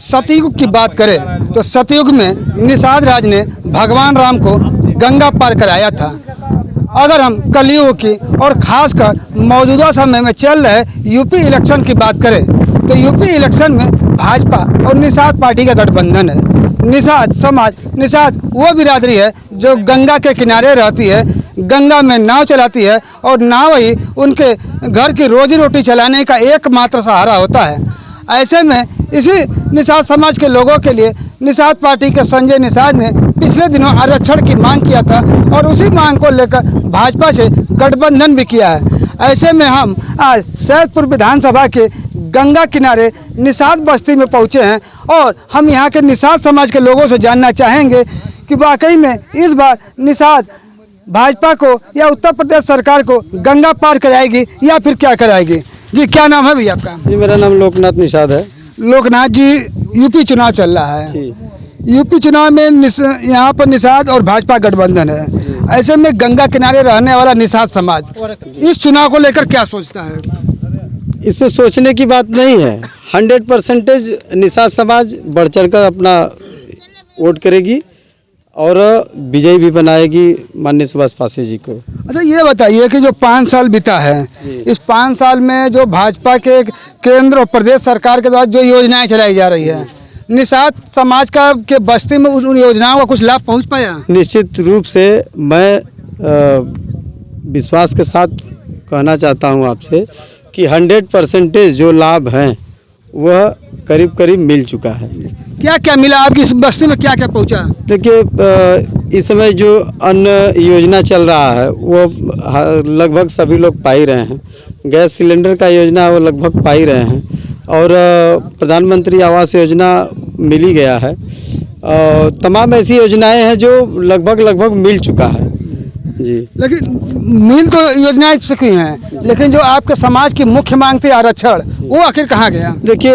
सतयुग की बात करें तो सतयुग में निषाद राज ने भगवान राम को गंगा पार कराया था। अगर हम कलयुग की और खासकर मौजूदा समय में चल रहे यूपी इलेक्शन की बात करें तो यूपी इलेक्शन में भाजपा और निषाद पार्टी का गठबंधन है। निषाद समाज, निषाद वो बिरादरी है जो गंगा के किनारे रहती है, गंगा में नाव चलाती है और नाव ही उनके घर की रोजी रोटी चलाने का एकमात्र सहारा होता है। ऐसे में इसी निषाद समाज के लोगों के लिए निषाद पार्टी के संजय निषाद ने पिछले दिनों आरक्षण की मांग किया था और उसी मांग को लेकर भाजपा से गठबंधन भी किया है। ऐसे में हम आज सैदपुर विधानसभा के गंगा किनारे निषाद बस्ती में पहुंचे हैं और हम यहाँ के निषाद समाज के लोगों से जानना चाहेंगे कि वाकई में इस बार निषाद भाजपा को या उत्तर प्रदेश सरकार को गंगा पार कराएगी या फिर क्या कराएगी। जी क्या नाम है भैया आपका? जी मेरा नाम लोकनाथ निषाद है। लोकनाथ जी, यूपी चुनाव चल रहा है। यूपी चुनाव में यहाँ पर निषाद और भाजपा गठबंधन है। ऐसे में गंगा किनारे रहने वाला निषाद समाज इस चुनाव को लेकर क्या सोचता है? इसमें सोचने की बात नहीं है। 100% निषाद समाज बढ़ चढ़ कर अपना वोट करेगी और विजयी भी बनाएगी माननीय सुभाष पासी जी को। अच्छा ये बताइए कि जो 5 साल बीता है, इस 5 साल में जो भाजपा के केंद्र और प्रदेश सरकार के द्वारा जो योजनाएं चलाई जा रही है, निषाद समाज का के बस्ती में उन योजनाओं का कुछ लाभ पहुंच पाया? निश्चित रूप से मैं विश्वास के साथ कहना चाहता हूं आपसे कि 100% जो लाभ हैं वह करीब करीब मिल चुका है। क्या क्या मिला आपकी इस बस्ती में, क्या क्या पहुंचा? देखिए इस समय जो अन्न योजना चल रहा है वो लगभग सभी लोग पा ही रहे हैं। गैस सिलेंडर का योजना वो लगभग पा ही रहे हैं और प्रधानमंत्री आवास योजना मिल ही गया है। तमाम ऐसी योजनाएं हैं जो लगभग मिल चुका है जी। लेकिन मिल तो योजनाएं चुकी हैं, लेकिन जो आपके समाज की मुख्य मांग थी आरक्षण, वो आखिर कहाँ गया? देखिए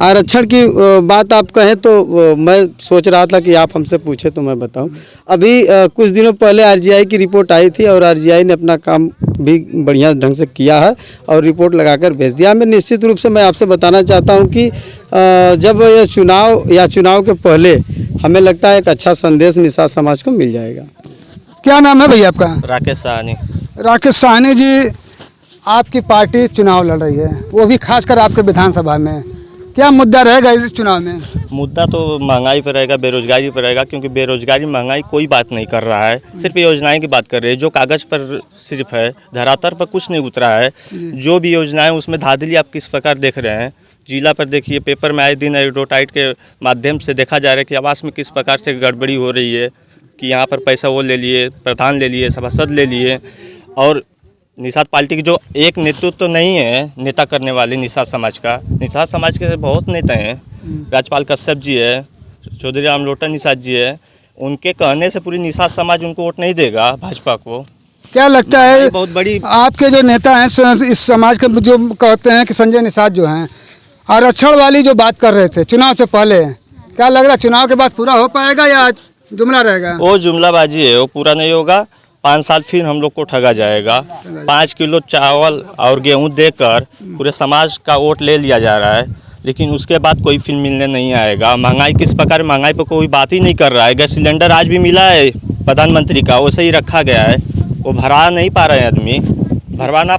आरक्षण की बात आप कहें तो मैं सोच रहा था कि आप हमसे पूछे तो मैं बताऊं। अभी कुछ दिनों पहले आरजीआई की रिपोर्ट आई थी और आरजीआई ने अपना काम भी बढ़िया ढंग से किया है और रिपोर्ट लगाकर भेज दिया। मैं निश्चित रूप से मैं आपसे बताना चाहता हूँ कि जब यह चुनाव के पहले हमें लगता है एक अच्छा संदेश निषाद समाज को मिल जाएगा। क्या नाम है भैया आपका? राकेश साहनी। राकेश साहनी जी, आपकी पार्टी चुनाव लड़ रही है, वो भी खासकर आपके विधानसभा में। क्या मुद्दा रहेगा इस चुनाव में? मुद्दा तो महंगाई पर रहेगा, बेरोजगारी पर रहेगा, क्योंकि बेरोजगारी महंगाई कोई बात नहीं कर रहा है, सिर्फ योजनाएं की बात कर रही है जो कागज़ पर सिर्फ है, धरातल पर कुछ नहीं उतरा है। जो भी योजनाएं उसमें धांधली आप किस प्रकार देख रहे हैं। जिला पर देखिए, पेपर में आए दिन एडवर्टाइज के माध्यम से देखा जा रहा है कि आवास में किस प्रकार से गड़बड़ी हो रही है कि यहाँ पर पैसा वो ले लिए, प्रधान ले लिए, सभासद ले लिए। और निषाद पार्टी की जो एक नेतृत्व तो नहीं है नेता करने वाले निषाद समाज का, निषाद समाज के बहुत नेता हैं। राज्यपाल कश्यप जी है, चौधरी रामलोटन निषाद जी है, उनके कहने से पूरी निषाद समाज उनको वोट नहीं देगा भाजपा को। क्या लगता है बहुत बड़ी आपके जो नेता हैं इस समाज के, जो कहते हैं कि संजय निषाद जो हैं आरक्षण वाली जो बात कर रहे थे चुनाव से पहले, क्या लग रहा है चुनाव के बाद पूरा हो पाएगा या जुमला रहेगा? वो जुमलाबाजी है, वो पूरा नहीं होगा। 5 साल फिर हम लोग को ठगा जाएगा। 5 किलो चावल और गेहूं देकर पूरे समाज का वोट ले लिया जा रहा है, लेकिन उसके बाद कोई फिर मिलने नहीं आएगा। महंगाई किस प्रकार, महंगाई पर कोई बात ही नहीं कर रहा है। गैस सिलेंडर आज भी मिला है प्रधानमंत्री का, वैसे ही रखा गया है, वो भरा नहीं पा रहे हैं आदमी, भरवाना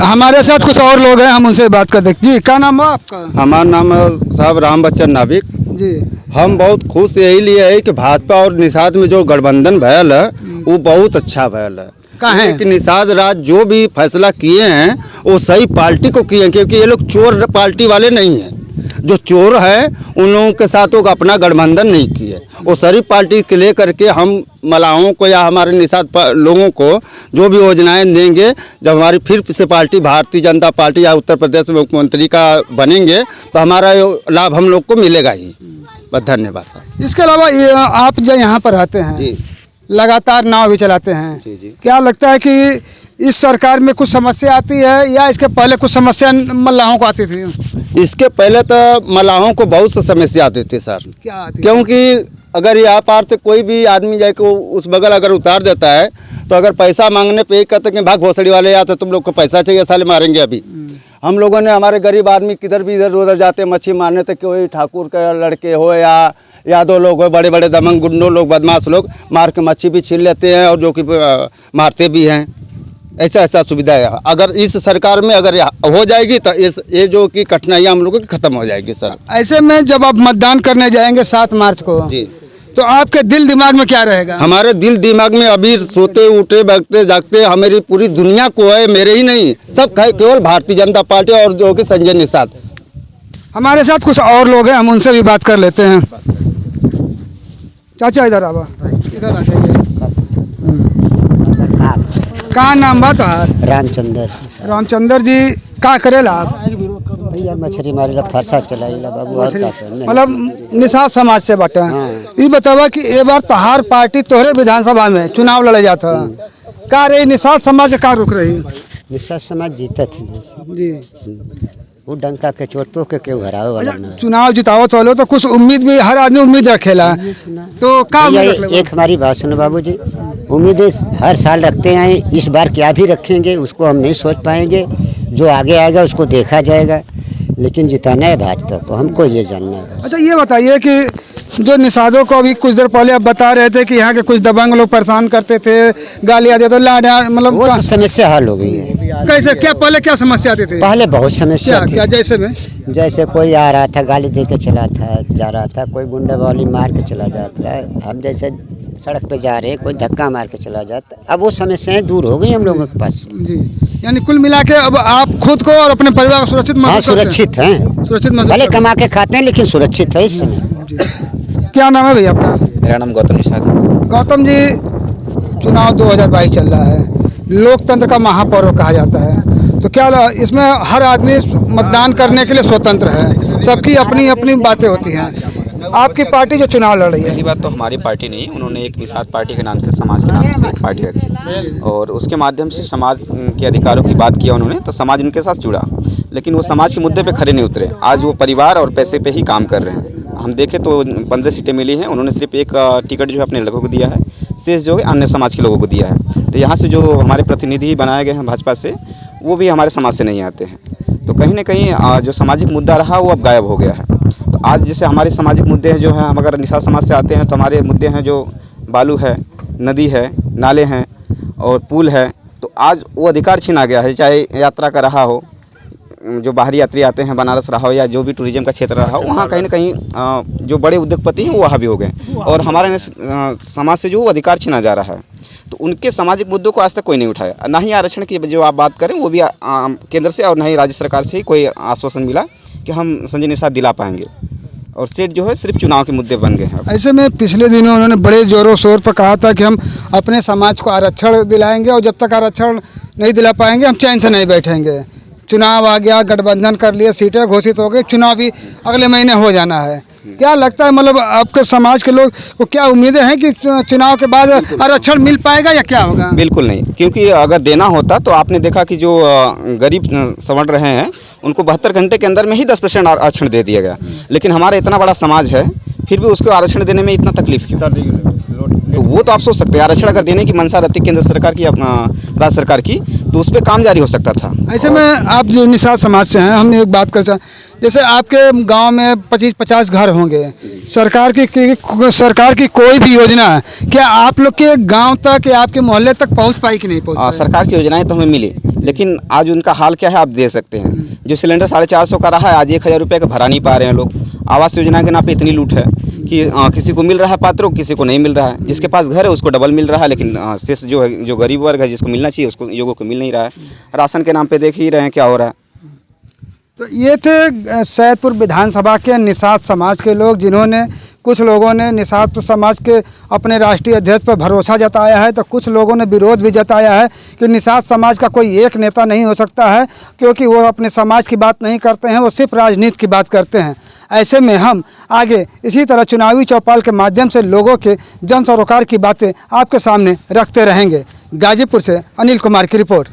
हमारे साथ कुछ और लोग हैं, हम उनसे बात करते हैं। जी क्या नाम है आपका? हमारा नाम है साहब राम बच्चन नाविक जी। हम बहुत खुश यही लिए है कि भाजपा और निषाद में जो गठबंधन भयल है वो बहुत अच्छा भयल है। कि निषाद राज जो भी फैसला किए हैं वो सही पार्टी को किए हैं, क्योंकि ये लोग चोर पार्टी वाले नहीं हैं। जो चोर है उन लोगों के साथ वो अपना गठबंधन नहीं किए, वो सही पार्टी के लेकर के हम मलाहों को या हमारे निषाद लोगों को जो भी योजनाएं देंगे, जब हमारी फिर से पार्टी भारतीय जनता पार्टी या उत्तर प्रदेश में मुख्यमंत्री का बनेंगे तो हमारा लाभ हम लोग को मिलेगा ही। बस धन्यवाद साहब। इसके अलावा आप जो यहाँ पर रहते हैं जी, लगातार नाव भी चलाते हैं जी। क्या लगता है कि इस सरकार में कुछ समस्या आती है या इसके पहले कुछ समस्या मल्लाहों को आती थी? इसके पहले तो मलाहों को बहुत सी समस्या आती थी सर। क्या आती? क्योंकि अगर यहाँ पार से कोई भी आदमी जाके उस बगल अगर उतार देता है तो अगर पैसा मांगने पे ही कहते कि भाग भोसड़ी वाले या तो तुम लोग को पैसा चाहिए, साले मारेंगे अभी। हम लोगों ने, हमारे गरीब आदमी किधर भी इधर उधर जाते मच्छी मारने, तो कोई ठाकुर के लड़के हो या यादव लोग हो, बड़े बड़े दमंग गुंडों लोग, बदमाश लोग मार के मच्छी भी छीन लेते हैं और जो कि मारते भी हैं। ऐसा सुविधा है। अगर इस सरकार में अगर हो जाएगी तो ये जो कि कठिनाइयाँ हम लोगों की खत्म हो जाएगी सर। ऐसे में जब आप मतदान करने जाएंगे 7 मार्च को जी, तो आपके दिल दिमाग में क्या रहेगा? हमारे दिल दिमाग में अभी सोते उठे बैठते जागते हमारी पूरी दुनिया को है, मेरे ही नहीं, सब केवल भारतीय जनता पार्टी और जो कि संजय निषाद। हमारे साथ कुछ और लोग हैं, हम उनसे भी बात कर लेते हैं। चाचा इधर आवा, इधर आ जाइए। का नाम बा तोहार? रामचंद्र जी, का करेला आप? भैया मछली मारेला, फरसा चलाइला बाबू, और का करना। मतलब निषाद समाज से बटे। ये बतावा कि ए बार तोहार पार्टी तोहरे विधानसभा में चुनाव लड़े जाता, का रही निषाद समाज से का रुक रही? निषाद समाज जीता थी जी, वो डंका के चोट पे के केहू हरावे वाला ना। चुनाव जितावत वालो तो कुछ उम्मीद भी हर आदमी उम्मीद रखेला, तो का उम्मीद रख ले? एक हमारी बात सुनो बाबूजी, उम्मीदें हर साल रखते हैं, इस बार क्या भी रखेंगे उसको हम नहीं सोच पाएंगे, जो आगे आएगा उसको देखा जाएगा, लेकिन जिताना है भाजपा को, हमको ये जानना है। अच्छा ये बताइए कि जो निषादों को अभी कुछ देर पहले आप बता रहे थे कि यहाँ के कुछ दबंग लोग परेशान करते थे, गालियाँ देते, लाड़ा, मतलब वो तो समस्या हल हो गई है। कैसे, क्या पहले क्या समस्या आती थी? पहले बहुत समस्या थी। क्या जैसे में? जैसे कोई आ रहा था गाली दे के चला था जा रहा था, कोई गुंडा वाली मार के चला जाता है, हम जैसे सड़क पे जा रहे कोई धक्का मार के चला जाता, अब वो समस्याएं दूर हो गई हम लोगों के पास से। जी, यानी कुल मिला के अब आप खुद को और अपने परिवार को सुरक्षित हाँ, महसूस करते हैं? सुरक्षित हैं, सुरक्षित महसूस भले करते हैं। कमा के खाते हैं लेकिन सुरक्षित है इस समय। क्या नाम है भैया आपका? मेरा नाम गौतम निषाद है। गौतम जी, चुनाव 2022 चल रहा है, लोकतंत्र का महापर्व कहा जाता है, तो क्या इसमें हर आदमी मतदान करने के लिए स्वतंत्र है, सबकी अपनी अपनी बातें होती हैं। आपकी पार्टी जो चुनाव लड़ रही है, पहली बात तो हमारी पार्टी नहीं, उन्होंने एक निषाद पार्टी के नाम से, समाज के नाम से एक पार्टी रखी और उसके माध्यम से समाज के अधिकारों की बात किया उन्होंने, तो समाज उनके साथ जुड़ा, लेकिन वो समाज के मुद्दे पे खड़े नहीं उतरे। आज वो परिवार और पैसे पे ही काम कर रहे हैं। हम देखें तो 15 सीटें मिली हैं, उन्होंने सिर्फ एक टिकट जो है अपने लड़कों को दिया है, शेष जो है अन्य समाज के लोगों को दिया है। तो यहाँ से जो हमारे प्रतिनिधि बनाए गए हैं भाजपा से, वो भी हमारे समाज से नहीं आते हैं। तो कहीं ना कहीं जो सामाजिक मुद्दा रहा वो अब गायब हो गया है। तो आज जैसे हमारे सामाजिक मुद्दे हैं जो हैं, हम अगर निषाद समाज से आते हैं तो हमारे मुद्दे हैं जो बालू है, नदी है, नाले हैं और पुल है, तो आज वो अधिकार छीना गया है। चाहे यात्रा का रहा हो, जो बाहरी यात्री आते हैं, बनारस रहा हो या जो भी टूरिज्म का क्षेत्र रहा हो, वहाँ कहीं ना कहीं जो बड़े उद्योगपति हैं वो वहाँ भी हो गए और हमारे समाज से जो अधिकार छीना जा रहा है, तो उनके सामाजिक मुद्दों को आज तक कोई नहीं उठाया। ना ही आरक्षण की जो आप बात करें वो भी केंद्र से और ना ही राज्य सरकार से ही कोई आश्वासन मिला कि हम संजय निषाद दिला पाएंगे, और सीट जो है सिर्फ चुनाव के मुद्दे बन गए हैं। ऐसे में पिछले दिनों उन्होंने बड़े जोरों शोर पर कहा था कि हम अपने समाज को आरक्षण दिलाएंगे और जब तक आरक्षण नहीं दिला पाएंगे हम चैन से नहीं बैठेंगे। चुनाव आ गया, गठबंधन कर लिए, सीटें घोषित हो गई, चुनाव भी अगले महीने हो जाना है। क्या लगता है, मतलब आपके समाज के लोग को क्या उम्मीदें हैं कि चुनाव के बाद आरक्षण मिल पाएगा या क्या होगा? बिल्कुल नहीं, क्योंकि अगर देना होता तो आपने देखा कि जो गरीब सवर्ण रहे हैं उनको 72 घंटे के अंदर में ही 10% आरक्षण दे दिया गया, लेकिन हमारा इतना बड़ा समाज है फिर भी उसको आरक्षण देने में इतना तकलीफ क्यों? तो वो तो आप सोच सकते हैं, आरक्षण अगर देने की मंशा रहती केंद्र सरकार की, राज्य सरकार की, तो उस पर काम जारी हो सकता था। ऐसे में आप जो निषाद समाज से हैं, हम एक बात कर चाहें, जैसे आपके गांव में 25-50 घर होंगे, सरकार की कोई भी योजना क्या आप लोग के गांव तक या आपके मोहल्ले तक पहुंच पाई कि नहीं पहुंच पाई? सरकार की योजनाएं तो हमें मिली, लेकिन आज उनका हाल क्या है आप दे सकते हैं। जो सिलेंडर 450 का रहा है, आज 1000 रुपये का भरा नहीं पा रहे हैं लोग। आवास योजना के नाम पे इतनी लूट है कि किसी को मिल रहा है पात्रों, किसी को नहीं मिल रहा है। जिसके पास घर है उसको डबल मिल रहा है, लेकिन शेष जो है, जो गरीब वर्ग है जिसको मिलना चाहिए उसको, लोगों को मिल नहीं रहा है। राशन के नाम पे देख ही रहे हैं क्या हो रहा है। तो ये थे सैदपुर विधानसभा के निषाद समाज के लोग, जिन्होंने, कुछ लोगों ने निषाद समाज के अपने राष्ट्रीय अध्यक्ष पर भरोसा जताया है, तो कुछ लोगों ने विरोध भी जताया है कि निषाद समाज का कोई एक नेता नहीं हो सकता है, क्योंकि वो अपने समाज की बात नहीं करते हैं, वो सिर्फ राजनीति की बात करते हैं। ऐसे में हम आगे इसी तरह चुनावी चौपाल के माध्यम से लोगों के जन सरोकार की बातें आपके सामने रखते रहेंगे। गाजीपुर से अनिल कुमार की रिपोर्ट।